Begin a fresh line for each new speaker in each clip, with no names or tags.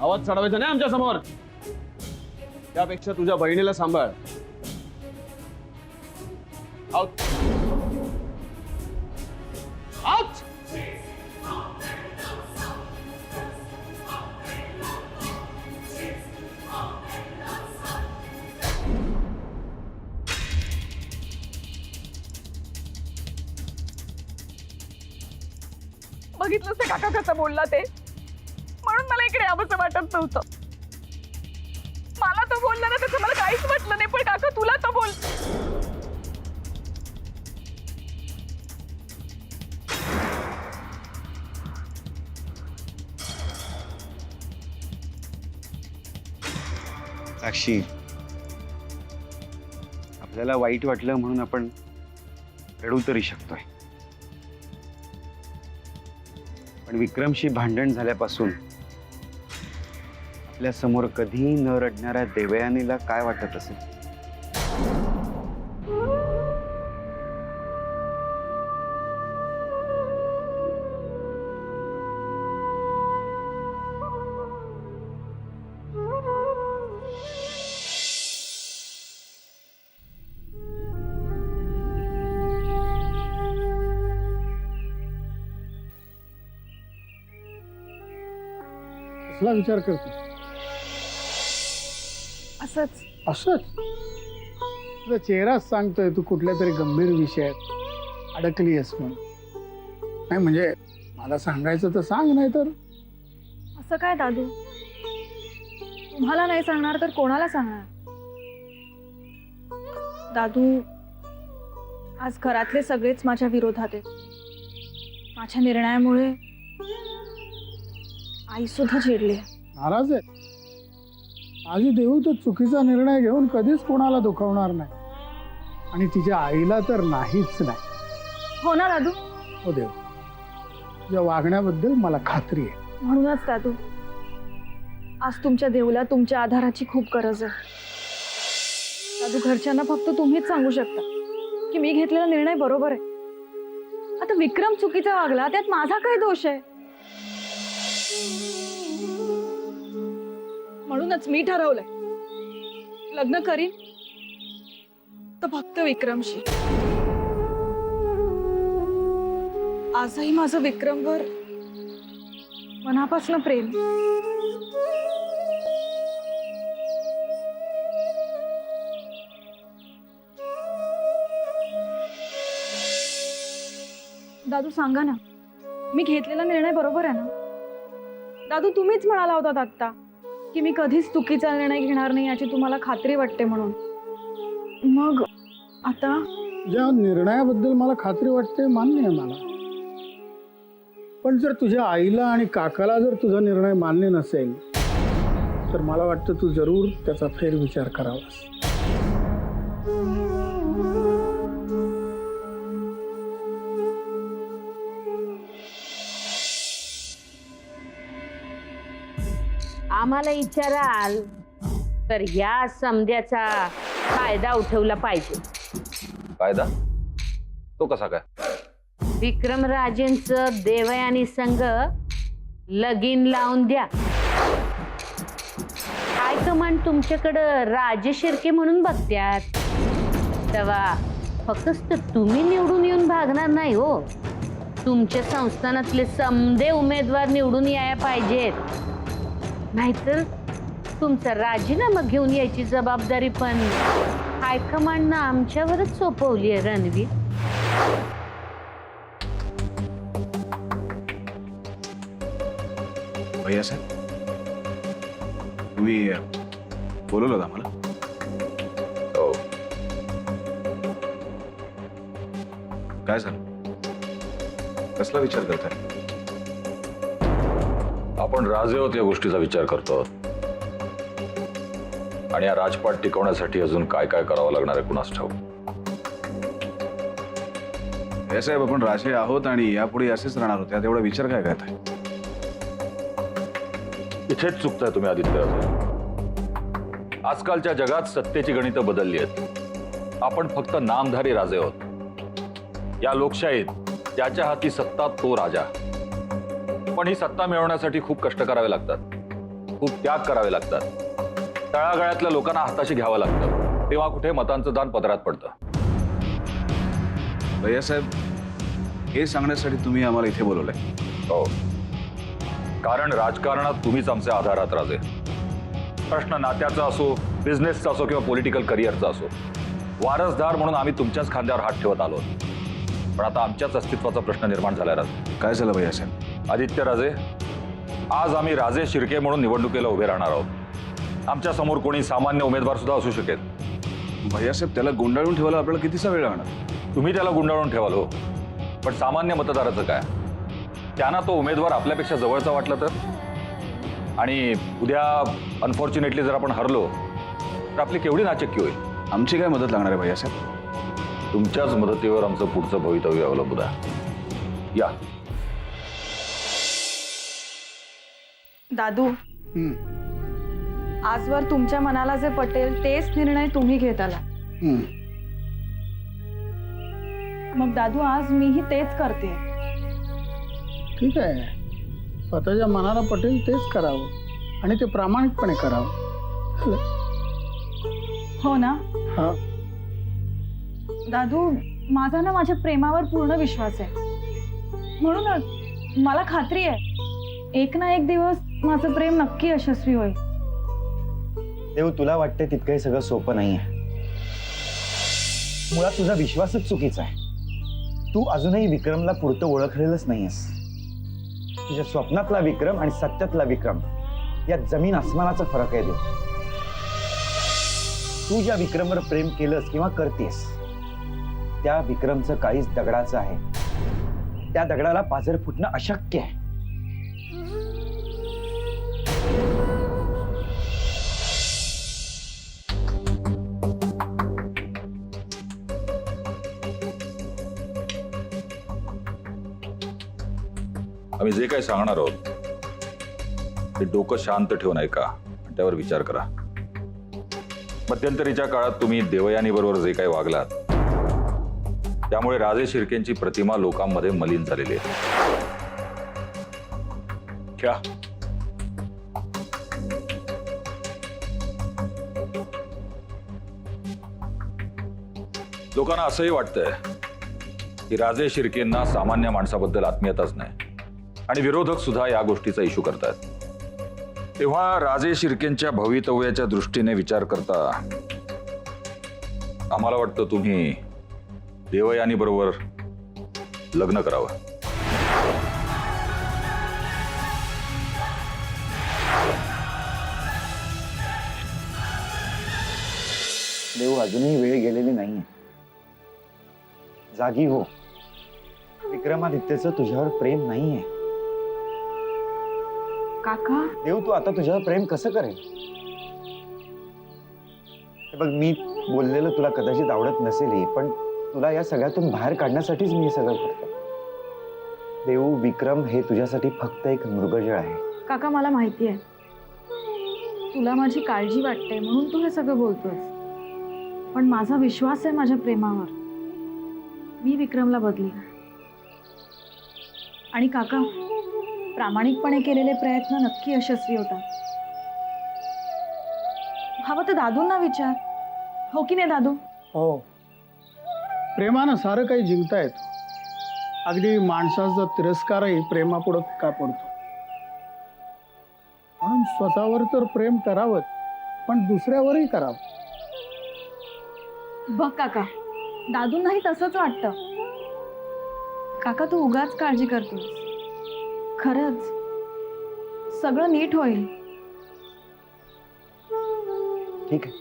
आवाज चढवायचा नाही आमच्या समोर. त्यापेक्षा तुझ्या बहिणीला सांभाळ. Out out.
बघितलंस ते काका कसं बोलला ते, म्हणून मला इकडे यावंसं वाटत नव्हतं. मला तो बोलला ना त्याचं मला काहीच वाटलं नाही, पण काका तुला तो बोल.
साक्षी, आपल्याला वाईट वाटलं म्हणून आपण रडू तरी शकतोय, पण विक्रमशी भांडण झाल्यापासून आपल्या समोर कधी न रडणाऱ्या देवयानीला काय वाटत असेल?
कसला विचार करतो?
असंच
असंच तुझा चेहराच सांगतोय तू कुठल्या तरी गंभीर विषयात अडकली आहेस म्हणून. नाही म्हणजे मला सांगायचं तर सांग, नाही तर
असं काय दादू, तुम्हाला नाही सांगणार तर कोणाला सांगणार? दादू, आज घरातले सगळेच माझ्या विरोधात आहेत. माझ्या निर्णयामुळे आई सुद्धा चिडली.
नाराज आहे. माझी देऊ तर चुकीचा निर्णय घेऊन कधीच कोणाला दुखावणार नाही, आणि तिच्या आईला तर नाहीच नाही.
हो ना दादू?
हो देव, तुझ्या वागण्याबद्दल मला खात्री आहे.
म्हणूनच दादू, आज तुमच्या देऊला तुमच्या आधाराची खूप गरज आहे. दादू, घरच्यांना फक्त तुम्हीच सांगू शकता की मी घेतलेला निर्णय बरोबर आहे. आता विक्रम चुकीचा वागला, त्यात माझा काय दोष आहे? म्हणूनच मी ठरवलंय, लग्न करीन तर फक्त विक्रमशी. आजही माझं विक्रमवर मनापासून प्रेम. दादू, सांगा ना, मी घेतलेला निर्णय बरोबर आहे ना? दादू, तुम्हीच म्हणाला होतात आत्ता की मी कधीच चुकीचा निर्णय घेणार नाही याची तुम्हाला खात्री वाटते म्हणून. मग आता
तुझ्या निर्णयाबद्दल मला खात्री वाटते, मान्य आहे मला. पण जर तुझ्या आईला आणि काकाला जर तुझा निर्णय मान्य नसेल तर मला वाटतं तू जरूर त्याचा फेरविचार करावास.
आम्हाला विचाराल तर या समध्याचा फायदा उठवला पाहिजे.
कायदा तो कसा काय?
विक्रमराजेंचं देवयानी संघ लगीन लावून द्या. हायकमांड तुमच्याकडं राजे शिर्के म्हणून बघत्यात, तेव्हा फक्त तुम्ही निवडून येऊन भागणार नाही हो. तुमच्या संस्थानातले समदे उमेदवार निवडून यायला पाहिजेत, नाहीतर तुमचा राजीनामा घेऊन यायची जबाबदारी पण हायकमांडनं आमच्यावरच सोपवली आहे. रणवीर,
भैया साहेब, तुम्ही बोलवलं होतं आम्हाला?
हो,
काय झालं? कसला विचार करताय?
आपण राजे होत या गोष्टीचा विचार करतो, आणि या राजपाट टिकवण्यासाठी अजून काय काय करावं लागणार आहे कुणास ठाऊक.
भैया साहेब, आपण राजे आहोत आणि यापुढे असेच राहणार होते, यात एवढा विचार काय करताय?
इथेच चुकताय तुम्ही आदित्य. आजकालच्या जगात सत्तेची गणितं बदलली आहेत. आपण फक्त नामधारी राजे आहोत. या लोकशाहीत ज्याच्या हाती सत्ता तो राजा. पण ही सत्ता मिळवण्यासाठी खूप कष्ट करावे लागतात, खूप त्याग करावे लागतात. तळागाळातल्या लोकांना हाताशी घ्यावं लागतं, तेव्हा कुठे मतांचं दान पदरात पडतं.
भैयासाहेब, हे सांगण्यासाठी तुम्ही आम्हाला इथे बोलवलंय.
हो, कारण राजकारणात तुम्हीच आमचे आधारात राजे. प्रश्न नात्याचा असो, बिझनेसचा असो किंवा पॉलिटिकल करिअरचा असो, वारसदार म्हणून आम्ही तुमच्याच खांद्यावर हात ठेवत आलो. पण आता आमच्याच अस्तित्वाचा प्रश्न निर्माण झालाय राजे.
काय झालं भैयासाहेब?
आदित्य राजे, आज आम्ही राजे शिर्के म्हणून निवडणुकीला उभे राहणार आहोत. आमच्या समोर कोणी सामान्य उमेदवार सुद्धा असू शकेल.
भैयासाहेब, त्याला गुंडाळून ठेवायला आपल्याला कितीसा वेळ लागणार?
तुम्ही त्याला गुंडाळून ठेवाल हो, पण सामान्य मतदाराचं काय? त्यांना तो उमेदवार आपल्यापेक्षा जवळचा वाटला तर? आणि उद्या अनफॉर्च्युनेटली जर आपण हरलो तर आपली केवढी नाचक्की होईल.
आमची काय मदत लागणार आहे भैयासाहेब?
तुमच्याच मदतीवर आमचं पुढचं भवितव्य अवलंबून आहे. या.
दादू, आजवर तुमच्या मनाला जे पटेल तेच निर्णय तुम्ही घेत आला. मग दादू, आज मीही तेच करते.
ठीक आहे, स्वतःच्या मनाला पटेल तेच करावं आणि ते प्रामाणिकपणे करावं.
हो ना
हा.
दादू, माझा ना माझ्या प्रेमावर पूर्ण विश्वास आहे. म्हणूनच मला खात्री आहे एक ना एक दिवस माझं प्रेम नक्की यशस्वी होईल.
देव, तुला वाटते तितकंही सगळं सोपं नाहीये. मुळात तुझा विश्वासच चुकीचा आहे. तू अजूनही विक्रमला पुरतं ओळखलेलंच नाहीयेस. तुझ्या स्वप्नातला विक्रम आणि सत्यातला विक्रम यात जमीन आसमानाचा फरक आहे देव. तू ज्या विक्रमवर प्रेम केलंस किंवा करतेस त्या विक्रमचं काळीज दगडाचं आहे. त्या दगडाला पाझर फुटणं अशक्य आहे.
आम्ही जे काही सांगणार आहोत ते डोकं शांत ठेवून ऐका आणि त्यावर विचार करा. मध्यंतरीच्या काळात तुम्ही देवयानी बरोबर जे काही वागलात त्यामुळे राजे शिर्केंची प्रतिमा लोकांमध्ये मलिन झालेली आहे. क्या लोकांना असंही वाटतंय की राजे शिर्केंना सामान्य माणसाबद्दल आत्मीयताच नाही आणि विरोधक सुद्धा या गोष्टीचा इशू करतात. तेव्हा राजे शिर्केंच्या भवितव्याच्या दृष्टीने विचार करता आम्हाला वाटतं तुम्ही देवयानी बरोबर लग्न करावं.
देव, अजूनही वेळ गेलेली नाहीये. जागी हो. विक्रमादित्यचं तुझ्यावर प्रेम नाहीये.
काका,
देव, तू आता तुझ्यावर प्रेम कसं करेल? हे बघ, मी बोललेलं तुला कदाचित आवडत नसेलही, पण तुला या सगळ्यातून बाहेर काढण्यासाठीच मी हे सगळं करतो. देव, विक्रम हे तुझ्यासाठी फक्त एक मृगजळ आहे.
काका, मला माहिती आहे तुला माझी काळजी वाटते म्हणून तू हे सगळं बोलतोयस, पण माझा विश्वास आहे माझ्या प्रेमावर. मी विक्रमला बदली. आणि काका, प्रामाणिकपणे केलेले प्रयत्न नक्की यशस्वी होतात. हवं तर दादूंना विचार. हो की नाही दादू?
हो, प्रेमानं सारं काही जिंकता येतं. अगदी माणसाचा तिरस्कारही प्रेमापुढं का पडतो. म्हणून स्वतःवर तर प्रेम करावं, पण दुसऱ्यावरही करावं.
बघ काका, दादूंनाही तसंच वाटतं. काका, तू उगाच काळजी करतोस. खरंच सगळं नीट होईल.
ठीक आहे,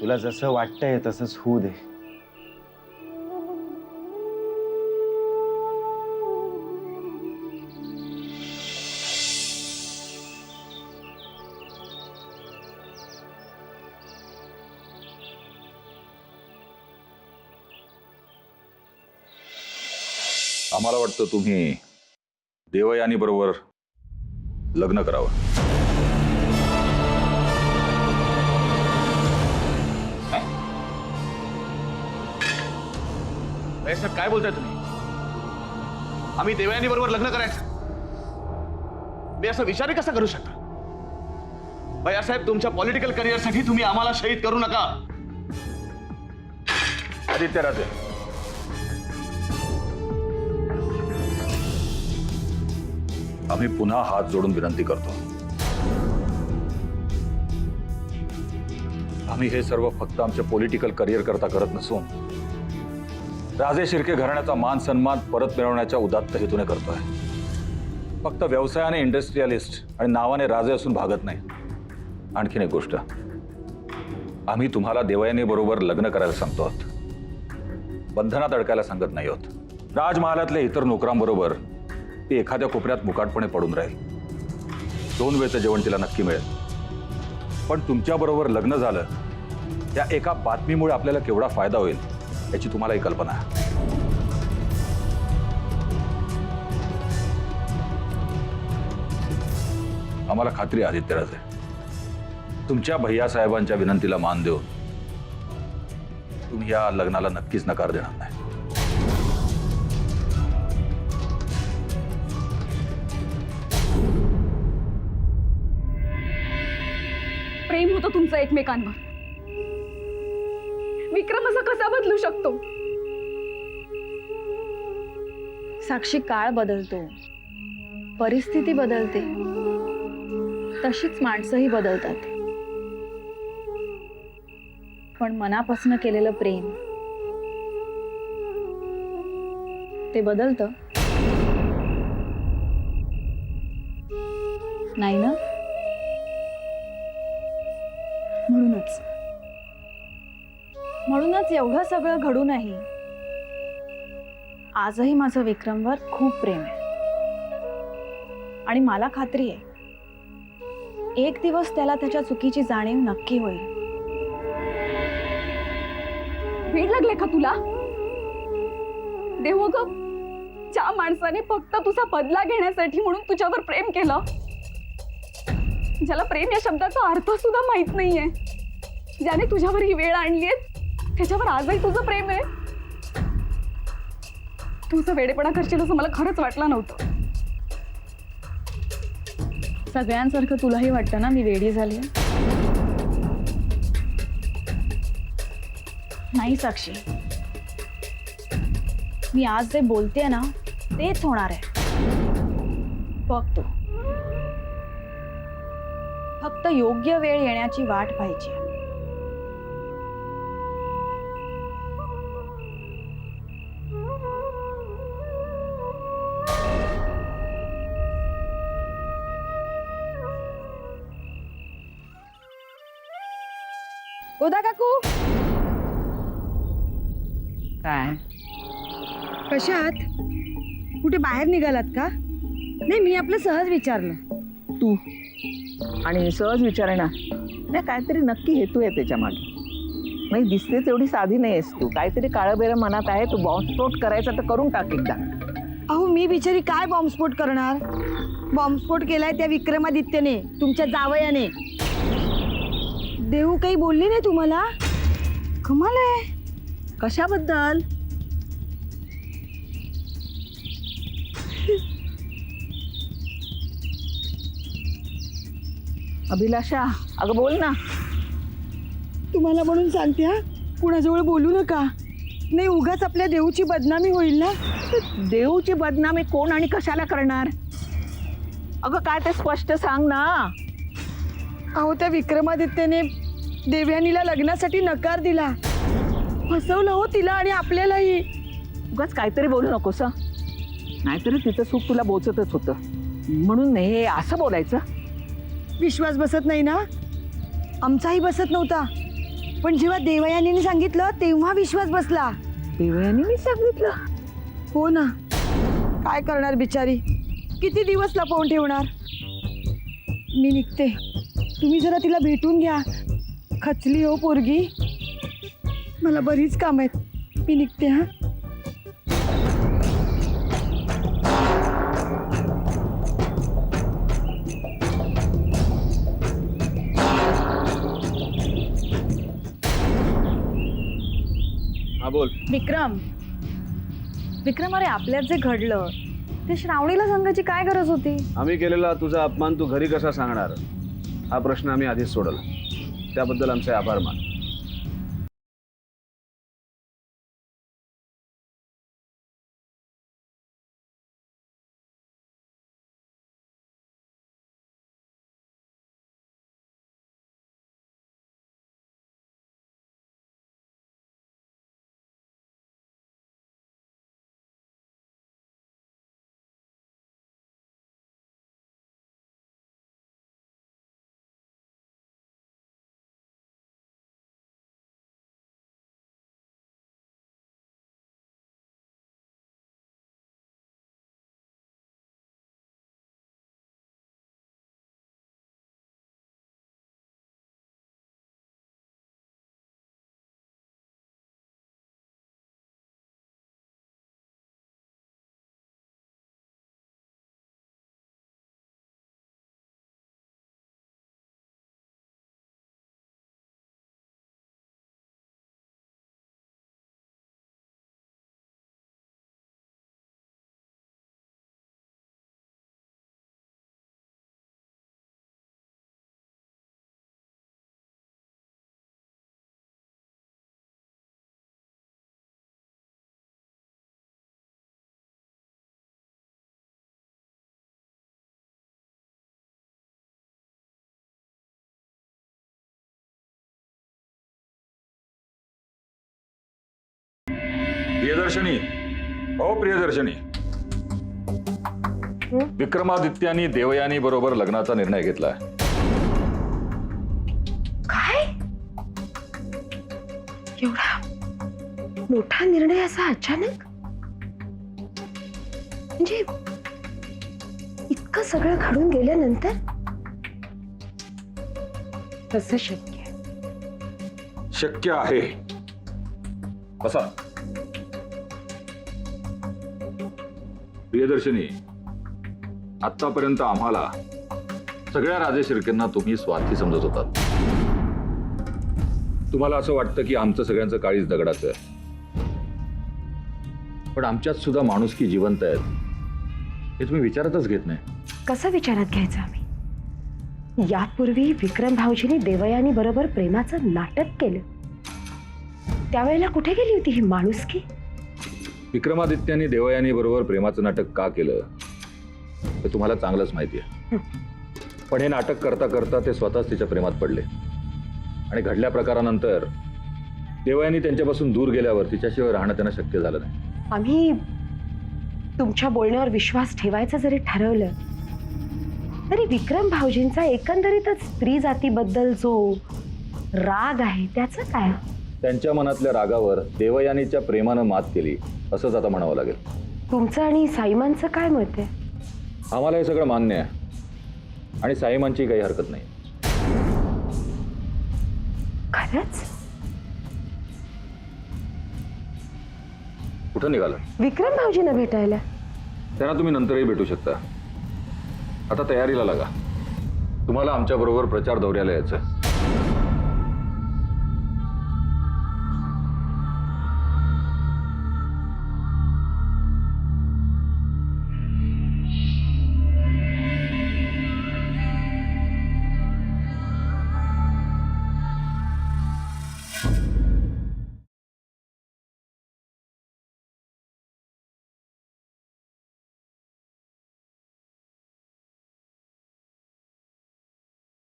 तुला जसं वाटतंय तसंच होऊ दे.
आम्हाला वाटतं तुम्ही देवयानी बरोबर लग्न करावं.
साहेब, काय बोलताय तुम्ही? आम्ही देवयानी बरोबर लग्न करायचं? मी असा विचारही कसा करू शकता? भैयासाहेब, तुमच्या पॉलिटिकल करिअरसाठी तुम्ही आम्हाला शहीद करू नका.
आदित्य राजे, आम्ही पुन्हा हात जोडून विनंती करतो. आम्ही हे सर्व फक्त आमच्या पॉलिटिकल करिअर करता करत नसून राजे शिर्के घराण्याचा मान सन्मान परत मिळवण्याच्या उदात्त हेतूने करतोय. फक्त व्यवसायाने इंडस्ट्रियलिस्ट आणि नावाने राजे असून भागत नाही. आणखीन एक गोष्ट, आम्ही तुम्हाला देवयानी बरोबर लग्न करायला सांगतो आहोत, बंधनात अडकायला सांगत नाही आहोत. राजमहालातल्या इतर नोकरांबरोबर ती एखाद्या कोपऱ्यात मुकाटपणे पडून राहील. 2 वेळचं जेवण तिला नक्की मिळेल. पण तुमच्याबरोबर लग्न झालं त्या एका बातमीमुळे आपल्याला केवढा फायदा होईल याची तुम्हालाही कल्पना आहे. आम्हाला खात्री आहे आदित्य राजे, तुमच्या भैयासाहेबांच्या विनंतीला मान देऊन तुम्ही या लग्नाला नक्कीच नकार देणार नाही.
प्रेम होतं तुमचं एकमेकांवर. विक्रम असा कसा बदलू शकतो? साक्षी, काळ बदलतो, परिस्थिती बदलते, तशीच माणसंही बदलतात. पण मनापासून केलेलं प्रेम ते बदलतं नाही ना. म्हणूनच एवढं सगळं घडूनही आजही माझं विक्रमवर खूप प्रेम आहे. आणि मला खात्री आहे एक दिवस त्याला त्याच्या चुकीची जाणीव नक्की होईल. वेळ लागले का तुला? देव ग, ज्या माणसाने फक्त तुझा बदला घेण्यासाठी म्हणून तुझ्यावर प्रेम केलं, ज्याला प्रेम या शब्दाचा अर्थ सुद्धा माहित नाहीये, ज्याने तुझ्यावर ही वेळ आणलीये, त्याच्यावर आजही तुझं प्रेम आहे. तुझं वेडेपणा करशील असं मला खरंच वाटलं नव्हतं. सगळ्यांसारखं तुलाही वाटतं ना मी वेडी झाली? नाही साक्षी, मी आज जे बोलते ना तेच होणार आहे. बघ तू, फक्त योग्य वेळ येण्याची वाट पाहिजे. गोदा काकू,
काय
कशा आहात? कुठे बाहेर निघालात का? नाही, मी आपलं सहज विचारलं.
तू आणि सहज विचारे ना, नाही काहीतरी नक्की हेतू आहे त्याच्या मागे. म्हणजे दिसतेच एवढी साधी नाही आहेस तू, काहीतरी काळं मनात आहे. तू बॉम्बस्फोट करायचा तर करून टाक एकदा.
अहो, मी बिचारी काय बॉम्बस्फोट करणार? बॉम्बस्फोट केलाय त्या विक्रमादित्यने, तुमच्या जावयाने. देऊ काही बोलली नाही तुम्हाला? कमाल आहे.
कशाबद्दल? अभिलाषा, अगं बोल ना.
तुम्हाला म्हणून सांगते हा, कुणाजवळ बोलू नका. नाही, उगाच आपल्या देऊची बदनामी होईल ना.
देऊची बदनामी कोण आणि कशाला करणार? अगं काय ते स्पष्ट सांग ना.
अहो, त्या विक्रमादित्यने देवयानीला लग्नासाठी नकार दिला. फसवलं हो तिला आणि आपल्यालाही.
उगाच काहीतरी बोलू नकोस हं. नाहीतरी तिचं सुख तुला बोचतच होतं. म्हणून हे असं बोलायचं?
विश्वास बसत नाही ना? आमचाही बसत नव्हता, पण जेव्हा देवयानीने सांगितलं तेव्हा विश्वास बसला.
देवयानीने सांगितलं?
हो ना. काय करणार बिचारी, किती दिवस लपवून ठेवणार. मी निघते, तुम्ही जरा तिला भेटून घ्या. खचली हो पोरगी. मला बरीच काम आहेत. मी निघते हा.
हा बोल.
विक्रम, अरे आपल्यात जे घडलं ते श्रावणीला सांगायची काय गरज होती?
आम्ही केलेला तुझा अपमान तू घरी कसा सांगणार?
हा प्रश्न आम्ही आधीच सोडवला. त्याबद्दल आमचे आभार मान.
प्रियदर्शनी, हो प्रियदर्शनी, विक्रमादित्यांनी देवयानी बरोबर लग्नाचा निर्णय घेतलाय.
काय एवढा मोठा निर्णय असा अचानक? म्हणजे इतकं सगळं घडून गेल्यानंतर कसं शक्य आहे?
शक्य आहे. बसा. प्रियदर्शनी, आतापर्यंत आम्हाला सगळ्या राजे शिर्केंना तुम्ही स्वार्थी समजत होतात. तुम्हाला असं वाटतं की आमचं सगळ्यांचं काळीच दगडाचं आहे, पण आमच्यात सुद्धा माणुसकी जिवंत आहेत हे तुम्ही विचारातच घेत नाही.
कसं विचारात घ्यायचं आम्ही? यापूर्वी विक्रम भाऊजींनी देवयानी बरोबर प्रेमाचं नाटक केलं, त्यावेळेला कुठे गेली होती ही माणुसकी?
विक्रमादित्यांनी देवयानी बरोबर प्रेमाचं नाटक का केलं हे तुम्हाला चांगलंच माहिती आहे. पण हे नाटक करता करता ते स्वतःच तिच्या प्रेमात पडले आणि घडल्या प्रकारानंतर देवयानी त्यांच्यापासून दूर गेल्यावर तिच्याशिवाय राहणं त्यांना शक्य झालं नाही.
आम्ही तुमच्या बोलण्यावर विश्वास ठेवायचं जरी ठरवलं तरी विक्रम भाऊजींचा एकंदरीतच स्त्री जातीबद्दल जो राग आहे त्याचं काय?
त्यांच्या मनातल्या रागावर देवयानीच्या प्रेमानं मात केली असंच आता म्हणावं लागेल.
तुमचं आणि साईमांचं काय मत आहे?
आम्हाला हे सगळं मान्य आहे आणि साईमांची काही हरकत नाही.
खरंच?
कुठं निघालं?
विक्रम भाऊजींना भेटायला.
त्यांना तुम्ही नंतरही भेटू शकता. आता तयारीला लागा. तुम्हाला आमच्या बरोबर प्रचार दौऱ्याला यायचं.